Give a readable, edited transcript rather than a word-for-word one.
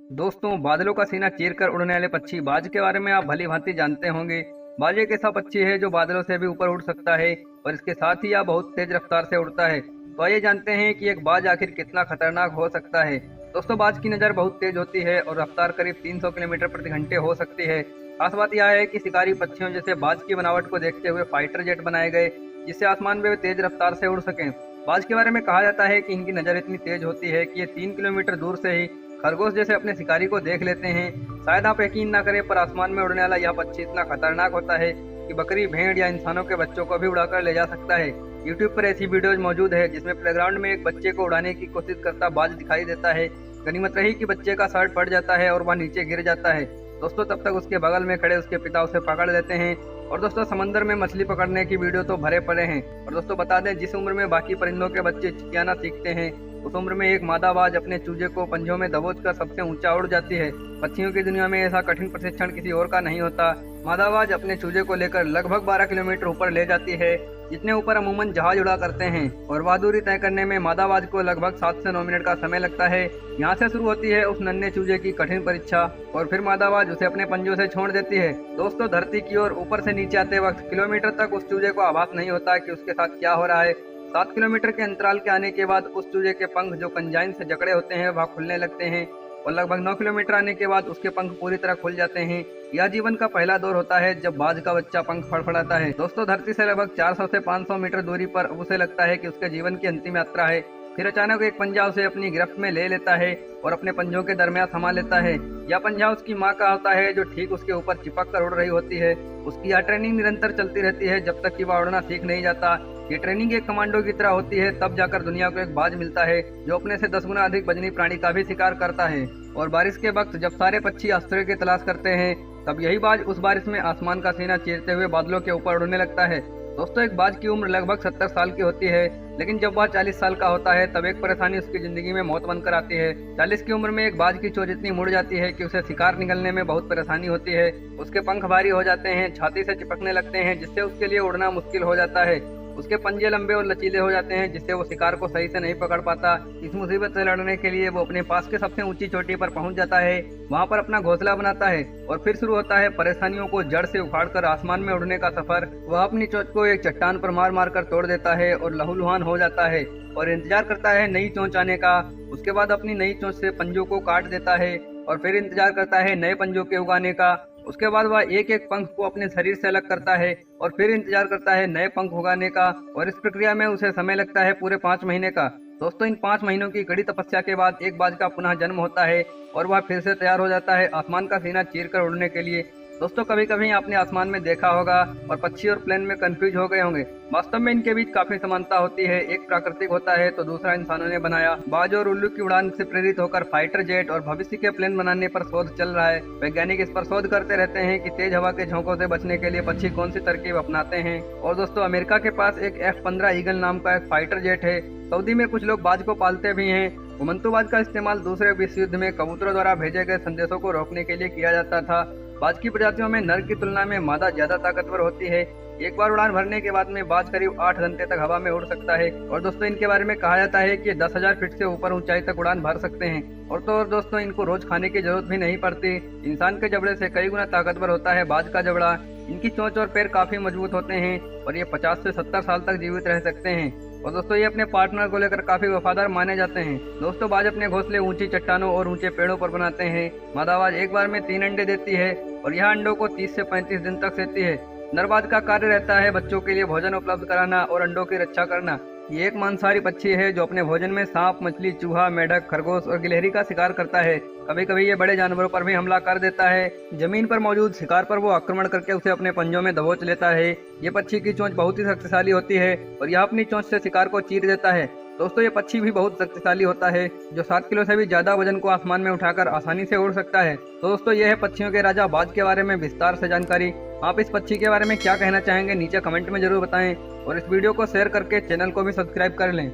दोस्तों, बादलों का सीना चीर कर उड़ने वाले पक्षी बाज के बारे में आप भली भांति जानते होंगे। बाज एक ऐसा पक्षी है जो बादलों से भी ऊपर उड़ सकता है और इसके साथ ही यह बहुत तेज रफ्तार से उड़ता है। तो आइए जानते हैं कि एक बाज आखिर कितना खतरनाक हो सकता है। दोस्तों, बाज की नज़र बहुत तेज होती है और रफ्तार करीब 300 किलोमीटर प्रति घंटे हो सकती है। खास बात यह है कि शिकारी पक्षियों जैसे बाज की बनावट को देखते हुए फाइटर जेट बनाए गए, जिससे आसमान में वे तेज रफ्तार से उड़ सकें। बाज के बारे में कहा जाता है कि इनकी नज़र इतनी तेज होती है कि ये 3 किलोमीटर दूर से ही खरगोश जैसे अपने शिकारी को देख लेते हैं। शायद आप यकीन ना करें, पर आसमान में उड़ने वाला यह पक्षी इतना खतरनाक होता है कि बकरी, भेड़ या इंसानों के बच्चों को भी उड़ाकर ले जा सकता है। यूट्यूब पर ऐसी वीडियोज मौजूद है जिसमें प्लेग्राउंड में एक बच्चे को उड़ाने की कोशिश करता बाज दिखाई देता है। गनीमत रही कि बच्चे का शर्ट फट जाता है और वह नीचे गिर जाता है। दोस्तों, तब तक उसके बगल में खड़े उसके पिता उसे पकड़ लेते हैं। और दोस्तों, समंदर में मछली पकड़ने की वीडियो तो भरे पड़े हैं। और दोस्तों, बता दें, जिस उम्र में बाकी परिंदों के बच्चे चिचियाना सीखते हैं, उस उम्र में एक मादा बाज अपने चूजे को पंजों में दबोचकर सबसे ऊंचा उड़ जाती है। पक्षियों की दुनिया में ऐसा कठिन प्रशिक्षण किसी और का नहीं होता। मादा बाज अपने चूजे को लेकर लगभग 12 किलोमीटर ऊपर ले जाती है, जितने ऊपर अमूमन जहाज उड़ा करते हैं। और वह दूरी तय करने में मादा बाज को लगभग 7 से 9 मिनट का समय लगता है। यहाँ से शुरू होती है उस नन्हे चूजे की कठिन परीक्षा, और फिर मादा बाज उसे अपने पंजों से छोड़ देती है। दोस्तों, धरती की ओर ऊपर से नीचे आते वक्त किलोमीटर तक उस चूजे को आभास नहीं होता कि उसके साथ क्या हो रहा है। 7 किलोमीटर के अंतराल के आने के बाद उस चूजे के पंख, जो कंजाइन से जकड़े होते हैं, वह खुलने लगते हैं और लगभग 9 किलोमीटर आने के बाद उसके पंख पूरी तरह खुल जाते हैं। यह जीवन का पहला दौर होता है जब बाज का बच्चा पंख फड़फड़ाता है। दोस्तों, धरती से लगभग 400 से 500 मीटर दूरी पर उसे लगता है कि उसके जीवन की अंतिम यात्रा है। फिर अचानक एक पंजा उसे अपनी गिरफ्त में ले लेता है और अपने पंजों के दरमियान थमा लेता है। यह पंजा उसकी माँ का होता है, जो ठीक उसके ऊपर चिपक कर उड़ रही होती है। उसकी यह ट्रेनिंग निरंतर चलती रहती है जब तक कि वह उड़ना सीख नहीं जाता। ये ट्रेनिंग एक कमांडो की तरह होती है, तब जाकर दुनिया को एक बाज मिलता है जो अपने से 10 गुना अधिक वजनी प्राणी का भी शिकार करता है। और बारिश के वक्त जब सारे पक्षी आश्रय की तलाश करते हैं, तब यही बाज उस बारिश में आसमान का सीना चीरते हुए बादलों के ऊपर उड़ने लगता है। दोस्तों, एक बाज की उम्र लगभग 70 साल की होती है, लेकिन जब वह 40 साल का होता है तब एक परेशानी उसकी जिंदगी में मौत बनकर आती है। 40 की उम्र में एक बाज की चोंच इतनी मुड़ जाती है कि उसे शिकार निगलने में बहुत परेशानी होती है। उसके पंख भारी हो जाते हैं, छाती से चिपकने लगते हैं, जिससे उसके लिए उड़ना मुश्किल हो जाता है। उसके पंजे लंबे और लचीले हो जाते हैं, जिससे वो शिकार को सही से नहीं पकड़ पाता। इस मुसीबत से लड़ने के लिए वो अपने पास के सबसे ऊंची चोटी पर पहुंच जाता है, वहां पर अपना घोंसला बनाता है और फिर शुरू होता है परेशानियों को जड़ से उखाड़कर आसमान में उड़ने का सफर। वह अपनी चोंच को एक चट्टान पर मार मार कर तोड़ देता है और लहूलुहान हो जाता है और इंतजार करता है नई चोंच आने का। उसके बाद अपनी नई चोंच से पंजों को काट देता है और फिर इंतजार करता है नए पंजों के उगाने का। उसके बाद वह एक एक पंख को अपने शरीर से अलग करता है और फिर इंतजार करता है नए पंख उगाने का, और इस प्रक्रिया में उसे समय लगता है पूरे 5 महीने का। दोस्तों, इन 5 महीनों की कड़ी तपस्या के बाद एक बाज का पुनः जन्म होता है और वह फिर से तैयार हो जाता है आसमान का सीना चीर कर उड़ने के लिए। दोस्तों, कभी कभी आपने आसमान में देखा होगा और पक्षी और प्लेन में कंफ्यूज हो गए होंगे। वास्तव में इनके बीच काफी समानता होती है। एक प्राकृतिक होता है तो दूसरा इंसानों ने बनाया। बाज और उल्लू की उड़ान से प्रेरित होकर फाइटर जेट और भविष्य के प्लेन बनाने पर शोध चल रहा है। वैज्ञानिक इस पर शोध करते रहते हैं कि तेज हवा के झोंकों से बचने के लिए पक्षी कौन सी तरकीब अपनाते हैं। और दोस्तों, अमेरिका के पास एक F-15 ईगल नाम का एक फाइटर जेट है। सऊदी में कुछ लोग बाज को पालते भी हैं। घुमंतू बाज का इस्तेमाल दूसरे विश्व युद्ध में कबूतरों द्वारा भेजे गए संदेशों को रोकने के लिए किया जाता था। बाज की प्रजातियों में नर की तुलना में मादा ज्यादा ताकतवर होती है। एक बार उड़ान भरने के बाद में बाज करीब 8 घंटे तक हवा में उड़ सकता है। और दोस्तों, इनके बारे में कहा जाता है कि 10,000 फीट से ऊपर ऊंचाई तक उड़ान भर सकते हैं। और तो और दोस्तों, इनको रोज खाने की जरूरत भी नहीं पड़ती। इंसान के जबड़े से कई गुना ताकतवर होता है बाज का जबड़ा। इनकी चोंच और पैर काफी मजबूत होते हैं और ये 50 से 70 साल तक जीवित रह सकते हैं। और दोस्तों, ये अपने पार्टनर को लेकर काफी वफादार माने जाते हैं। दोस्तों, बाज अपने घोंसले ऊंची चट्टानों और ऊंचे पेड़ों पर बनाते हैं। मादा बाज एक बार में 3 अंडे देती है और यह अंडों को 30 से 35 दिन तक सेती है। नरबाज का कार्य रहता है बच्चों के लिए भोजन उपलब्ध कराना और अंडों की रक्षा करना। ये एक मांसाहारी पक्षी है जो अपने भोजन में सांप, मछली, चूहा, मेढक, खरगोश और गिलहरी का शिकार करता है। कभी कभी ये बड़े जानवरों पर भी हमला कर देता है। जमीन पर मौजूद शिकार पर वो आक्रमण करके उसे अपने पंजों में दबोच लेता है। ये पक्षी की चोंच बहुत ही शक्तिशाली होती है और यह अपनी चोंच से शिकार को चीर देता है। दोस्तों, ये पक्षी भी बहुत शक्तिशाली होता है, जो 7 किलो से भी ज्यादा वजन को आसमान में उठाकर आसानी से उड़ सकता है। तो दोस्तों, ये है पक्षियों के राजा बाज के बारे में विस्तार से जानकारी। आप इस पक्षी के बारे में क्या कहना चाहेंगे, नीचे कमेंट में जरूर बताएं और इस वीडियो को शेयर करके चैनल को भी सब्सक्राइब कर लें।